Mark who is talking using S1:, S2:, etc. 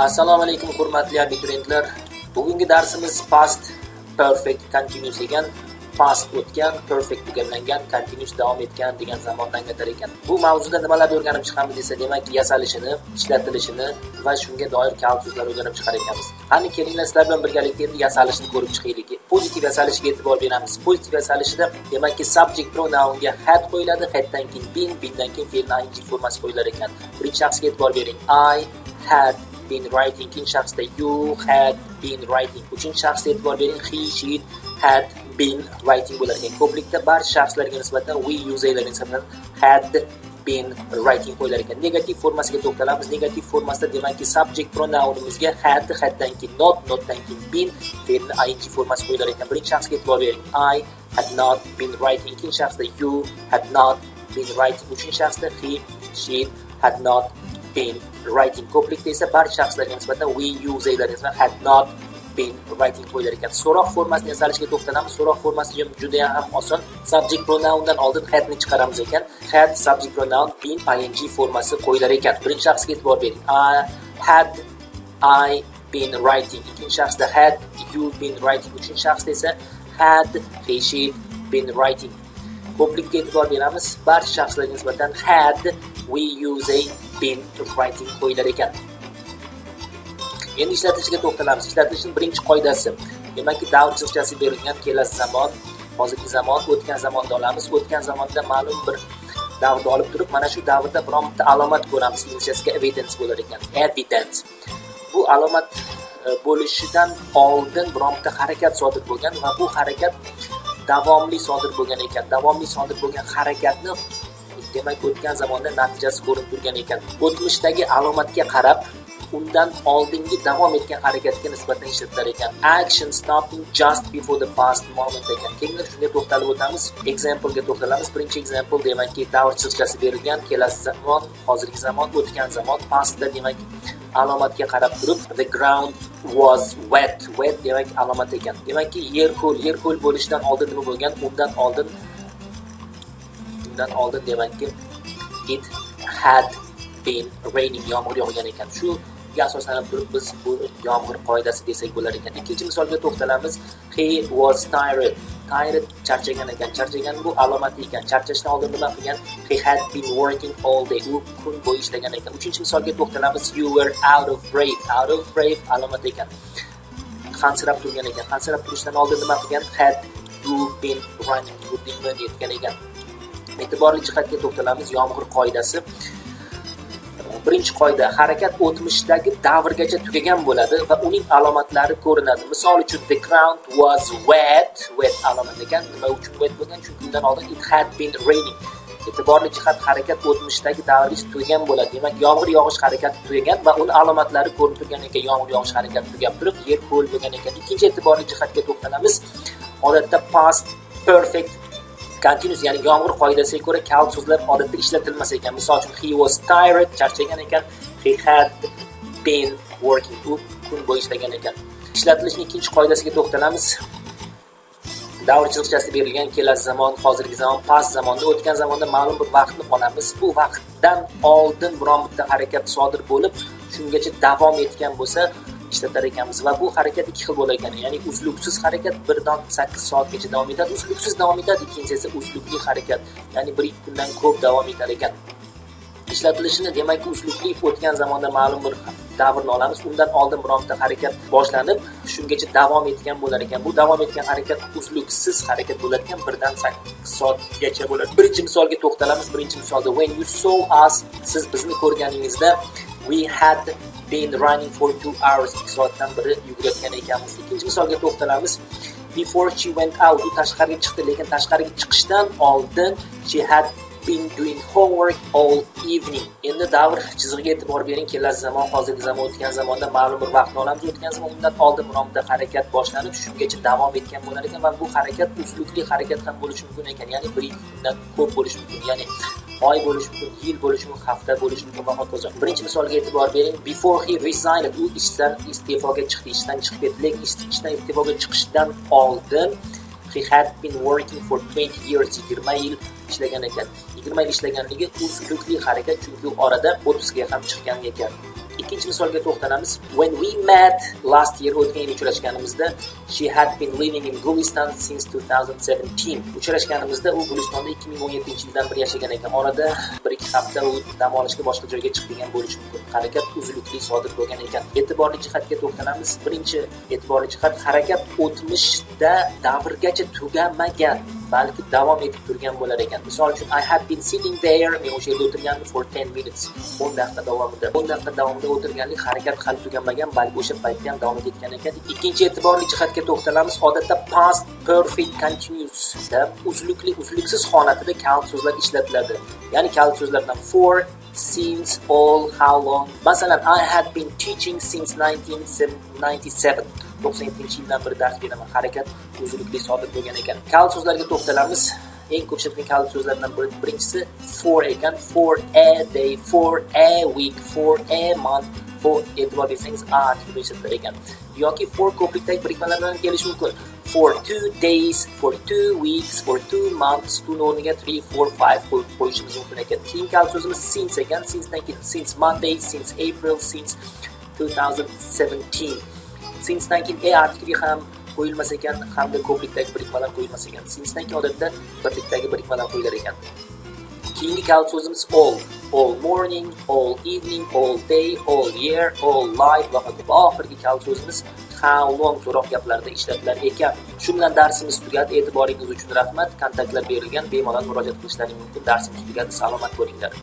S1: Assalomu alaykum hurmatli abituriyentlar. Bugungi darsimiz past perfect continuous ekan. Past o'tgan, perfect tugallangan, continuous davom etgan degan zamondan ketar ekan. Bu mavzuda nimalarni o'rganib chiqamiz desa, demak, yasalishini, ishlatilishini va shunga doir kalt so'zlar o'rganib chiqar ekanmiz. Qani kelinglar sizlar bilan birgalikda endi yasalishni ko'rib chiqaylik. Pozitiv yasalishiga e'tibor beramiz. Pozitiv yasalishida demakki subject pronounga had qo'yiladi, haddan keyin bindan keyin fe'lning ing formasi qo'yilar ekan. Birinchi shaxsga e'tibor bering. I had been writing. Ikkinchi shaxsda you had been writing. Uchinchi shaxsga e'tibor bering. He, she had been writing bo'lar ekan. Ko'plikda barcha shaxslarga nisbatan we userlarga nisbatan had been writing qo'yilar ekan. Negativ formasiga to'xtalamiz. Negativ formasida demakki subject pronounimizga had, haddan keyin notdan keyin been fe'lni ing formasi qo'yilar ekan. Birinchi shaxsga e'tibor bering. I had not been writing. Ikkinchi shaxsda you had not been writing. Uchinchi shaxsda he, she had not been writing. Ko'plikda esa barcha shaxslarga nisbatan we userlarga nisbatan had not been writing qo'yilar ekan. So'roq formasini yasalishga to'xtalamiz. So'roq formasi juda ham oson. Subject pronoundan oldin hadni chiqaramiz ekan. Had subject pronoun been ing formasi qo'yilar ekan. Birinchi shaxsga e'tibor bering. Had I been writing. Ikkinchi shaxsda had you been writing. Uchinchi shaxsda esa had he, she been writing. Ko'plikka e'tibor beramiz. Barcha shaxslarga nisbatan had we using been writing qo'yilar ekan. Endi ishlatilishiga to'xtalamiz. Ishlatilishning birinchi qoidasi. Demakki, davr chiqchasi berilgan kelasi zamon, hozirgi zamon, o'tgan zamonda olamiz. O'tgan zamonda ma'lum bir davrni olib turib, mana shu davrda biron bitta alomat ko'ramiz. Inglizchasiga evidence bo'lar ekan. Evidence. Bu alomat bo'lishidan oldin biron bitta harakat sodir bo'lgan va bu harakat davomli sodir bo'lgan ekan. Davomli sodir bo'lgan harakatni demak o'tgan zamonda natijasi ko'rinib turgan ekan. O'tmishdagi alomatga qarab undan oldingi davom etgan harakatga nisbatan ishlatilar ekan. Action stopping just before the past moment ekan. Keyingi shunga to'xtalib o'tamiz. Example-ga to'xtalamiz. Birinchi example demakki davr chiqchasi berilgan kelasi zamon, hozirgi zamon, o'tgan zamon. Pastda demak alomatga qarab turib the ground was wet. Wet demak alomat ekan. Demakki yer ho'l bo'lishidan oldin nima bo'lgan? Undan oldin demakki it had been raining, yomg'ir yog'gan ekan. Shunga asoslanib turib biz bu yomg'ir qoidasi desak bo'lar ekan. Ikkinchi misolga to'xtalamiz. He was tired. Tired charchagan ekan. Charchagan bu alomat ekan. Charchashdan oldin nima qilgan? He had been working all day. U kun bo'yi ishlagan ekan. Uchinchi misolga to'xtalamiz. You were out of breath. Out of breath alomat ekan. Hansirab turgan ekan. Hansirab turishdan oldin nima qilgan? Had you been running. Yurdingmi deyotgan ekan. E'tiborli jihatga to'xtalamiz. Yomg'ir qoidasi. Birinchi qoida, harakat o'tmishdagi davrgacha tugagan bo'ladi va uning alomatlari ko'rinadi. Misol uchun the ground was wet alomat ekan. Nima uchun wet bo'lgan? Chunki undan oldin it had been raining. E'tiborli jihat, harakat o'tmishdagi davrgacha tugagan bo'ladi. Demak, yomg'ir yog'ish harakati tugagan va uni alomatlari ko'rinib turgan ekan. Yomg'ir yog'ish harakati tugab turib, yer ho'l bo'lgan ekan. Ikkinchi e'tiborli jihatga to'xtalamiz. Odatda past perfect continuous, ya'ni yomg'ir qoidasiga ko'ra kalt so'zlar odatda ishlatilmas ekan. Misol uchun he was tired, charchagan ekan. He had been working, u kun bo'yi ishlagan ekan. Ishlatilishning ikkinchi qoidasiga to'xtalamiz. Davr chiqchasi berilgan kelasi zamon, hozirgi zamon, past zamonda, o'tgan zamonda ma'lum bir vaqtni olamiz. Bu vaqtdan oldin biron bitta harakat sodir bo'lib, shungacha davom etgan bo'lsa ishlatar ekanmiz va bu harakat ikki xil bo'lar ekan. Ya'ni uslubsiz harakat 1-8 soatgacha davom etadi, uslubsiz davom etadi. Ikkinchisi esa uslubli harakat, ya'ni 1-2 kundan ko'p davom etar ekan. Ishlatilishini demakki uslubli o'tgan zamonda ma'lum bir davrni olamiz. Undan oldin biron bitta harakat boshlanib, shungacha davom etgan bo'lar ekan. Bu davom etgan harakat uslubsiz harakat bo'lar ekan, 1-8 soatgacha bo'ladi. Birinchi misolga to'xtalamiz. Birinchi misolda when you saw us, siz bizni ko'rganingizda we had been running for 2 hours. 2 soatdan beri yugurayotgan ekanmiz. Ikkinchi misolga to'xtalamiz. Before she went out, u tashqariga chiqdi, lekin tashqariga chiqishdan oldin she had been doing homework all evening. Endi davr chizig'iga e'tibor bering. Kelasi zamon, hozirgi zamon, o'tgan zamonda ma'lum bir vaqtni olamiz. O'tgan zamon undan oldin biron bitta harakat boshlanib, shungacha davom etgan bo'lar ekan va bu harakat uslubli harakat ham bo'lishi mumkin ekan. Ya'ni 1 kundan ko'p bo'lishi mumkin. Ya'ni oy bo'lishi mumkin, yil bo'lishi mumkin, hafta bo'lishi mumkin va hokazo. Birinchi misolga e'tibor bering. Before he resigned, u ishdan iste'foga chiqdi, ishdan chiqib ketdi. Lekin ishdan iste'foga chiqishdan oldin he had been working for 20 years. 20 yil ishlagan ekan. 20 yil ishlaganligi uslubli harakat, chunki orada 30 ga ham chiqqan ekan. ikkinchi misolga to'xtalamiz. When we met last year, o'tgan yil uchrashganimizda, she had been living in Gulistan since 2017. Uchrashganimizda u Gulistonda 2017-yildan beri yashagan ekan. Orada 1-2 hafta u dam olishga boshqa joyga chiqgan bo'lishi mumkin. Harakat uzilukli sodir bo'lgan ekan. E'tiborli jihatga to'xtalamiz. Birinchi e'tiborli jihat, harakat o'tmishda davrgacha tugamagan, balki davom etib turgan bo'lar ekan. Misol uchun, I had been sitting there, men o'sha yerda o'tirgandim for 10 minutes. 10 daqiqa davomida o'tirganlik harakat hali tugamagan, balki o'sha paytda ham davom etgan ekan. Ikkinchi e'tiborli jihatga to'xtalamiz. Odatda past perfect continuous da uzluksiz holatida kalit so'zlar ishlatiladi. Ya'ni kalit so'zlardan for, since, all, how long. Masalan, I had been teaching since 1997. 97-yildan beri dars beraman. Harakat uzlukli sodir bo'lgan ekan. Kalit so'zlarga to'xtalamiz. Eng ko'p ishlatilgan kalit so'zlardan birinchisi for ekan. For a day, for a week, for a month, for e'tibor bersangiz a artikli ishlatilar ekan. Yoki for ko'prikdagi birikmalar bilan kelishi mumkin. For 2 days, for 2 weeks, for 2 months, 2 o'rniga 3, 4, 5 qo'yishimiz mumkin ekan. Keyingi kalit so'zimiz since ekan. Since Monday, since April, since 2017. Since'dan keyin a artikli ham qo'yilmas ekan, hamda ko'prikdagi birikmalar qo'yilmas ekan. Since'dan keyin odatda birlikdagi birikmalar qo'yilar ekan. Keyingi kalit so'zimiz all morning, all evening, all day, all year, all life va hokazo. Oxirgi kalit so'zimiz how long so'roq gaplarida ishlatilar ekan. Shu bilan darsimiz tugadi. E'tiboringiz uchun rahmat. Kontaktlar berilgan, bemalol murojaat qilishlaringiz mumkin. Darsimiz tugadi. Salomat bo'linglar.